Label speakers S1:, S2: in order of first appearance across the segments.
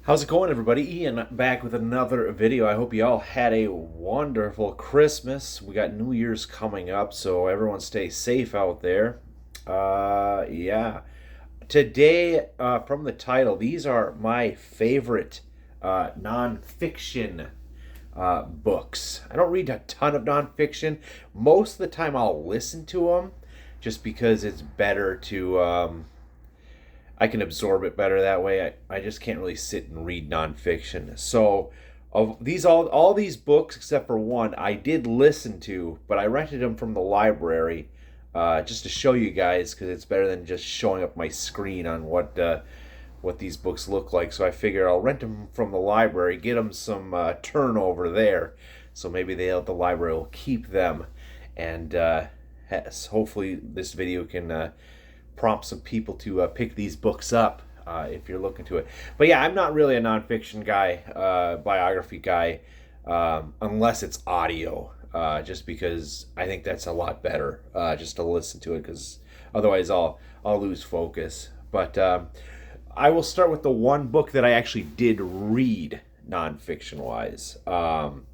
S1: How's it going, everybody? Ian back with another video. I hope you all had a wonderful Christmas. We got New Year's coming up, so everyone stay safe out there. Yeah. Today, from the title, these are my favorite nonfiction books. I don't read a ton of nonfiction. Most of the time, I'll listen to them just because it's better to. I can absorb it better that way. I just can't really sit and read nonfiction. So of these all these books except for one I did listen to, but I rented them from the library just to show you guys because it's better than just showing up my screen on what these books look like. So I figure I'll rent them from the library, get them some turnover there, so maybe the library will keep them, and hopefully this video can prompt some people to pick these books up if you're looking to it. But yeah, I'm not really a nonfiction guy, biography guy, unless it's audio, just because I think that's a lot better just to listen to it, because otherwise I'll lose focus. But I will start with the one book that I actually did read nonfiction wise. And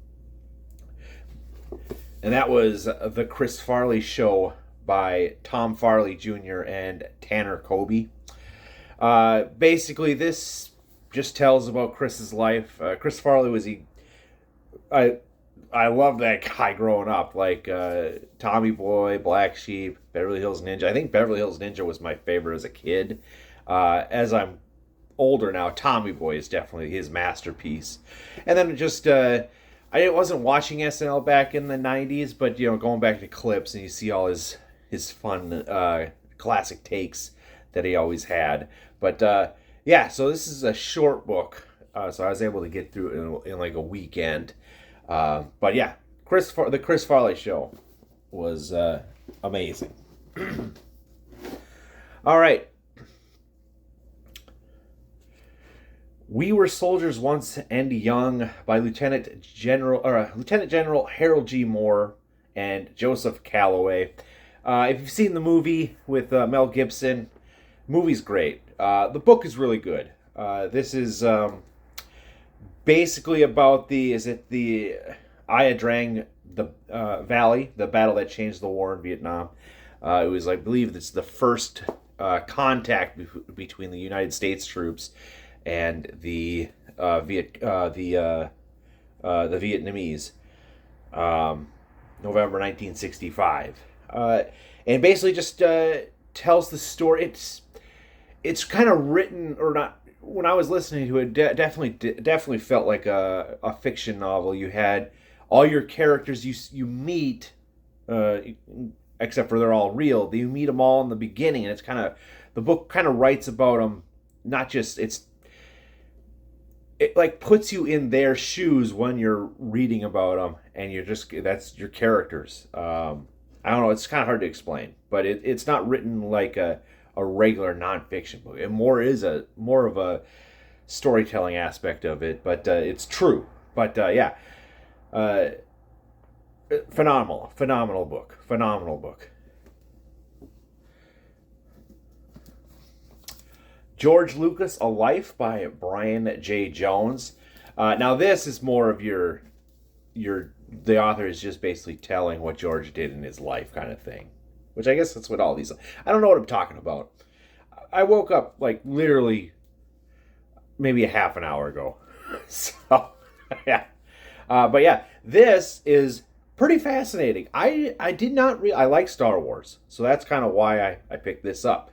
S1: that was The Chris Farley Show by Tom Farley Jr. and Tanner Kobe. Basically, this just tells about Chris's life. Chris Farley was I loved that guy growing up, like Tommy Boy, Black Sheep, Beverly Hills Ninja. I think Beverly Hills Ninja was my favorite as a kid. As I'm older now, Tommy Boy is definitely his masterpiece. And then just I wasn't watching SNL back in the 90s, but going back to clips and you see all his fun classic takes that he always had. But yeah, so this is a short book, so I was able to get through it in like a weekend. But yeah, the Chris Farley Show was amazing. All right. We Were Soldiers Once and Young by Lieutenant General Harold G. Moore and Joseph Calloway. If you've seen the movie with Mel Gibson, movie's great. The book is really good. This is basically about the Ia Drang Valley, the battle that changed the war in Vietnam. It was, I believe, it's the first contact between the United States troops and the Vietnamese. November 1965. And basically just tells the story. It's kind of written, or not. When I was listening to it, definitely felt like a fiction novel. You had all your characters you meet, except for they're all real. You meet them all in the beginning, and it's the book kind of writes about them. Not just it like puts you in their shoes when you're reading about them, and that's your characters. I don't know. It's kind of hard to explain, but it's not written like a regular nonfiction book. It more of a storytelling aspect of it, but it's true. But yeah, phenomenal book. George Lucas: A Life by Brian J. Jones. Now this is more of the author is just basically telling what George did in his life, kind of thing. Which I guess that's what all these. I don't know what I'm talking about. I woke up like literally maybe a half an hour ago. So yeah, but yeah, this is pretty fascinating. I did not I like Star Wars, so that's kind of why I picked this up.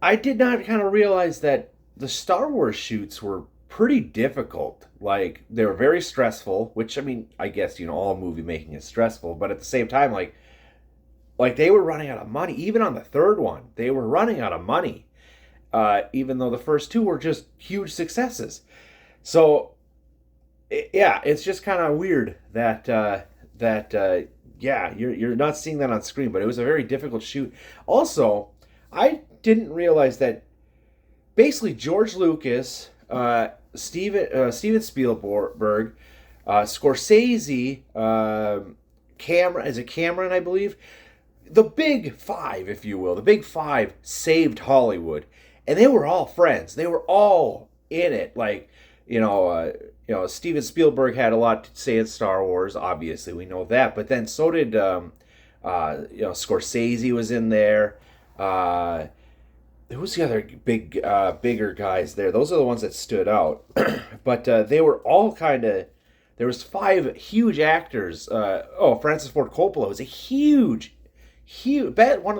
S1: I did not kind of realize that the Star Wars shoots were pretty difficult. Like, they were very stressful, which, I mean, I guess, all movie making is stressful, but at the same time, like they were running out of money. Even on the third one, they were running out of money, even though the first two were just huge successes. So, yeah, it's just kind of weird that yeah, you're not seeing that on screen, but it was a very difficult shoot. Also, I didn't realize that basically George Lucas, Steven Spielberg, Scorsese, Cameron, I believe, the big five, if you will, the big five saved Hollywood, and they were all friends. They were all in it. Like, Steven Spielberg had a lot to say in Star Wars. Obviously, we know that. But then so did Scorsese was in there. Who's the other bigger guys there? Those are the ones that stood out. But they were all kind of. There was five huge actors. Francis Ford Coppola was a huge one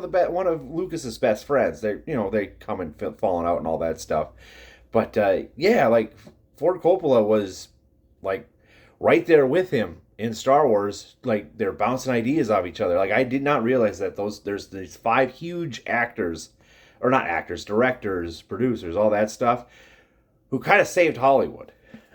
S1: of Lucas's best friends. They come and falling out and all that stuff. But like Ford Coppola was like right there with him in Star Wars. Like they're bouncing ideas off each other. Like I did not realize that there's these five huge actors, or not actors, directors, producers, all that stuff, who kind of saved Hollywood.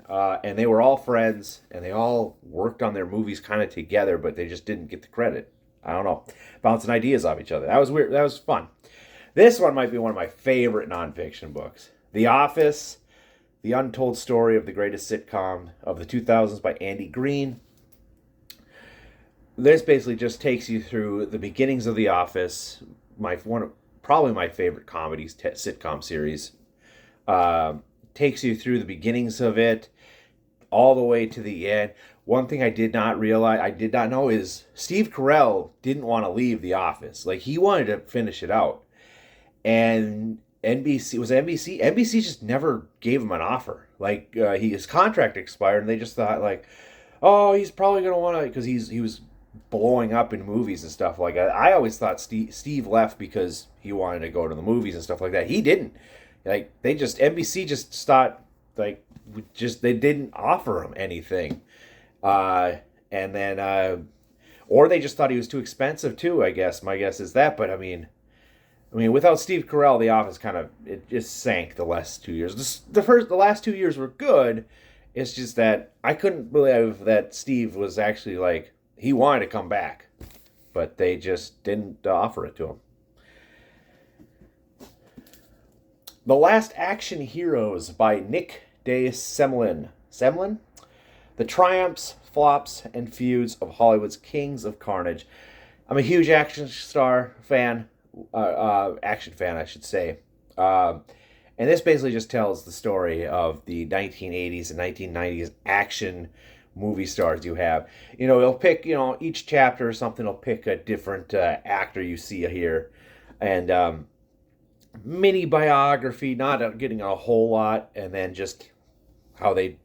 S1: And they were all friends, and they all worked on their movies kind of together, but they just didn't get the credit. I don't know. Bouncing ideas off each other. That was weird. That was fun. This one might be one of my favorite nonfiction books. The Office, The Untold Story of the Greatest Sitcom of the 2000s by Andy Green. This basically just takes you through the beginnings of The Office, probably my favorite comedy sitcom series. Takes you through the beginnings of it, all the way to the end. One thing I did not know is Steve Carell didn't want to leave The Office. Like, he wanted to finish it out. And NBC just never gave him an offer. Like, his contract expired, and they just thought, like, oh, he's probably going to want to, because he was blowing up in movies and stuff like that. I always thought Steve left because he wanted to go to the movies and stuff like that. He didn't. Like, NBC just thought, like, they didn't offer him anything. And then, or they just thought he was too expensive too, I guess. My guess is that. But I mean, without Steve Carell, The Office it just sank the last 2 years. The last 2 years were good. It's just that I couldn't believe that Steve was actually, like, he wanted to come back, but they just didn't offer it to him. The Last Action Heroes by Nick de Semlin. Semlin? The Triumphs, Flops, and Feuds of Hollywood's Kings of Carnage. I'm a huge action fan, I should say. And this basically just tells the story of the 1980s and 1990s action movie stars you have. It'll pick, each chapter or something will pick a different actor you see here. And mini biography, not getting a whole lot, and then just how they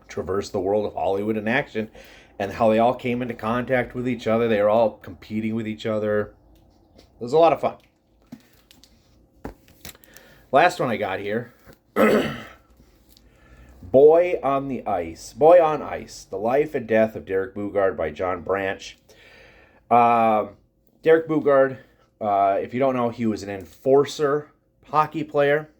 S1: traverse the world of Hollywood in action and how they all came into contact with each other. They were all competing with each other. It was a lot of fun. Last one I got here. Boy on Ice, The Life and Death of Derek Boogaard by John Branch. Derek Boogaard, if you don't know, he was an enforcer hockey player.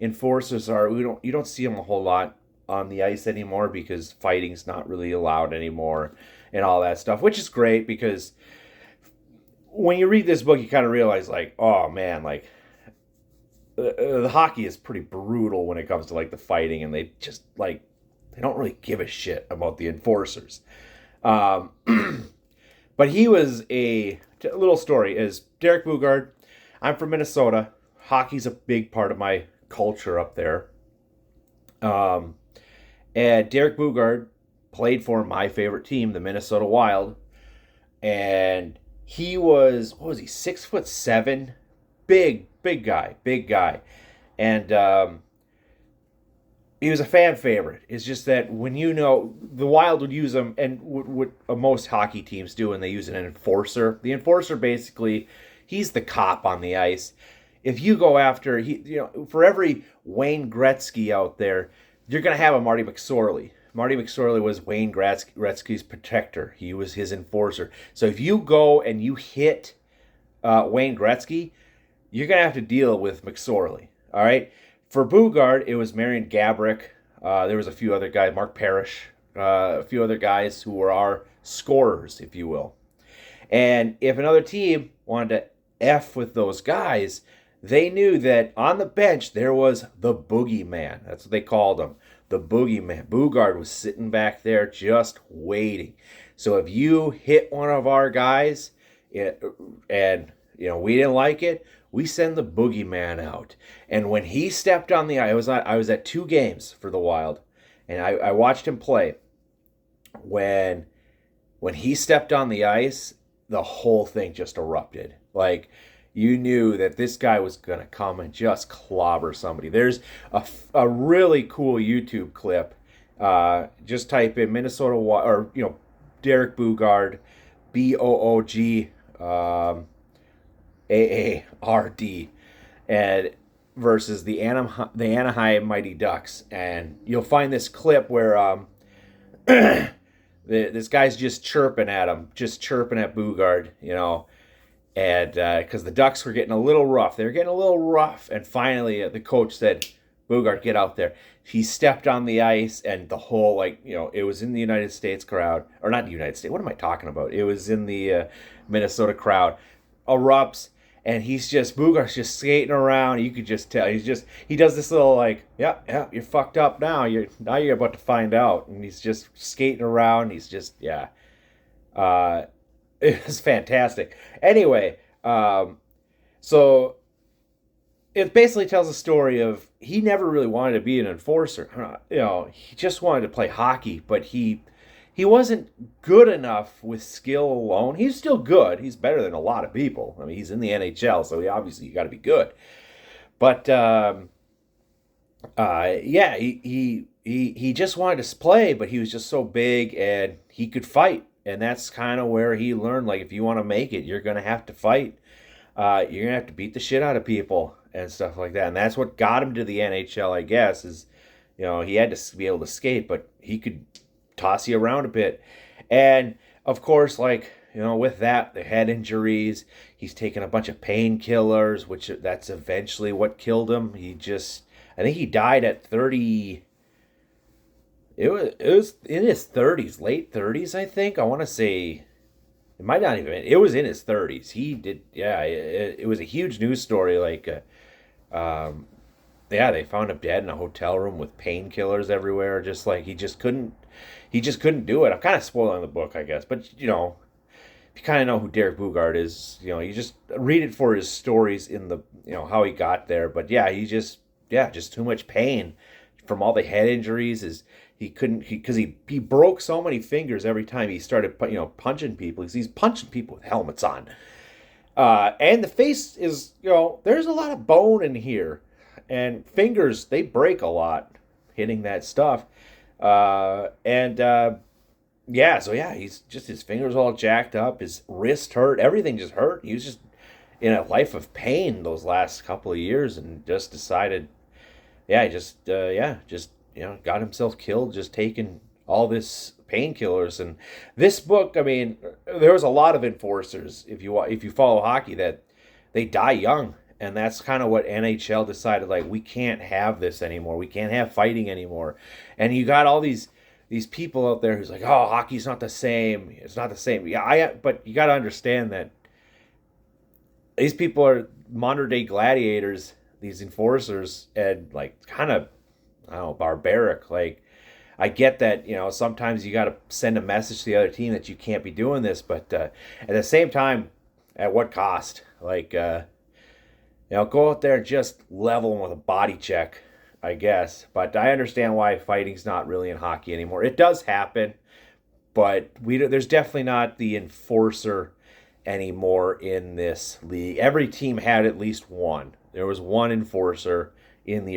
S1: Enforcers you don't see them a whole lot on the ice anymore because fighting's not really allowed anymore and all that stuff, which is great because when you read this book, you kind of realize, like, oh man, like the hockey is pretty brutal when it comes to, like, the fighting, and they just, like, they don't really give a shit about the enforcers. But he was a little story is Derek Boogaard. I'm from Minnesota. Hockey's a big part of my culture up there. And Derek Boogaard played for my favorite team, the Minnesota Wild. And he was, 6'7"? Big guy. And he was a fan favorite. It's just that when the Wild would use him, and what most hockey teams do, and they use an enforcer. The enforcer, basically, he's the cop on the ice. If you go after, for every Wayne Gretzky out there, you're going to have a Marty McSorley. Marty McSorley was Wayne Gretzky's protector. He was his enforcer. So if you go and you hit Wayne Gretzky, you're going to have to deal with McSorley. All right? For Boogaard, it was Marion Gaborik. There was a few other guys, Mark Parrish, a few other guys who were our scorers, if you will. And if another team wanted to F with those guys, they knew that on the bench there was the boogeyman. That's what they called him, the boogeyman. Boogaard was sitting back there just waiting. So if you hit one of our guys, and we didn't like it, we send the boogeyman out. And when he stepped on the ice, I was at 2 games for the Wild, and I watched him play. When he stepped on the ice, the whole thing just erupted. Like, you knew that this guy was gonna come and just clobber somebody. There's a really cool YouTube clip. Just type in Minnesota or Derek Boogaard, Boog AARD, and versus the Anaheim Mighty Ducks, and you'll find this clip where this guy's just chirping at him, just chirping at Boogaard, and because the Ducks were getting a little rough. They were getting a little rough, and finally the coach said, Boogaard, get out there. He stepped on the ice, and the whole, it was in the United States crowd, or not the United States, what am I talking about? It was in the Minnesota crowd, erupts, and Boogaard's just skating around. You could just tell, he does this little yeah, you're fucked up now. You're about to find out. And he's just skating around. He's just, yeah. It was fantastic. Anyway, so it basically tells a story of he never really wanted to be an enforcer. He just wanted to play hockey, but he wasn't good enough with skill alone. He's still good. He's better than a lot of people. I mean, he's in the NHL, so you got to be good. But yeah, he just wanted to play, but he was just so big and he could fight. And that's kind of where he learned, if you want to make it, you're going to have to fight. You're going to have to beat the shit out of people and stuff like that. And that's what got him to the NHL, I guess, is, he had to be able to skate, but he could toss you around a bit. And, of course, with that, the head injuries, he's taken a bunch of painkillers, which that's eventually what killed him. I think he died at 30... It was in his 30s, late 30s, I think. I want to say, it might not even, it was in his 30s. He did, yeah, it was a huge news story. Yeah, they found him dead in a hotel room with painkillers everywhere. Just he just couldn't do it. I'm kind of spoiling the book, I guess. But, if you kind of know who Derek Boogaard is, you just read it for his stories in the, how he got there. But yeah, just too much pain from all the head injuries. Because he broke so many fingers every time he started, punching people. He's punching people with helmets on. And the face is, there's a lot of bone in here. And fingers, they break a lot hitting that stuff. Yeah, he's just, his fingers all jacked up. His wrist hurt. Everything just hurt. He was just in a life of pain those last couple of years and just decided, got himself killed just taking all this painkillers. And this book, I mean, there was a lot of enforcers, if you follow hockey, that they die young. And that's kind of what NHL decided, we can't have this anymore. We can't have fighting anymore. And you got all these people out there who's oh, hockey's not the same. It's not the same. Yeah, but you got to understand that these people are modern day gladiators, these enforcers, and kind of, I don't know, barbaric. I get that, sometimes you got to send a message to the other team that you can't be doing this, but at the same time, at what cost? Go out there and just level them with a body check, I guess. But I understand why fighting's not really in hockey anymore. It does happen, but there's definitely not the enforcer anymore in this league. Every team had at least one. There was one enforcer in the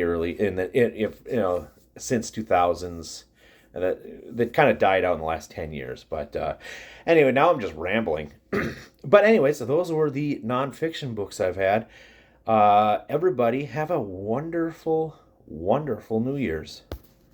S1: since 2000s, that kind of died out in the last 10 years. But anyway, now I'm just rambling. But anyway, so those were the nonfiction books I've had. Everybody have a wonderful, wonderful New Year's.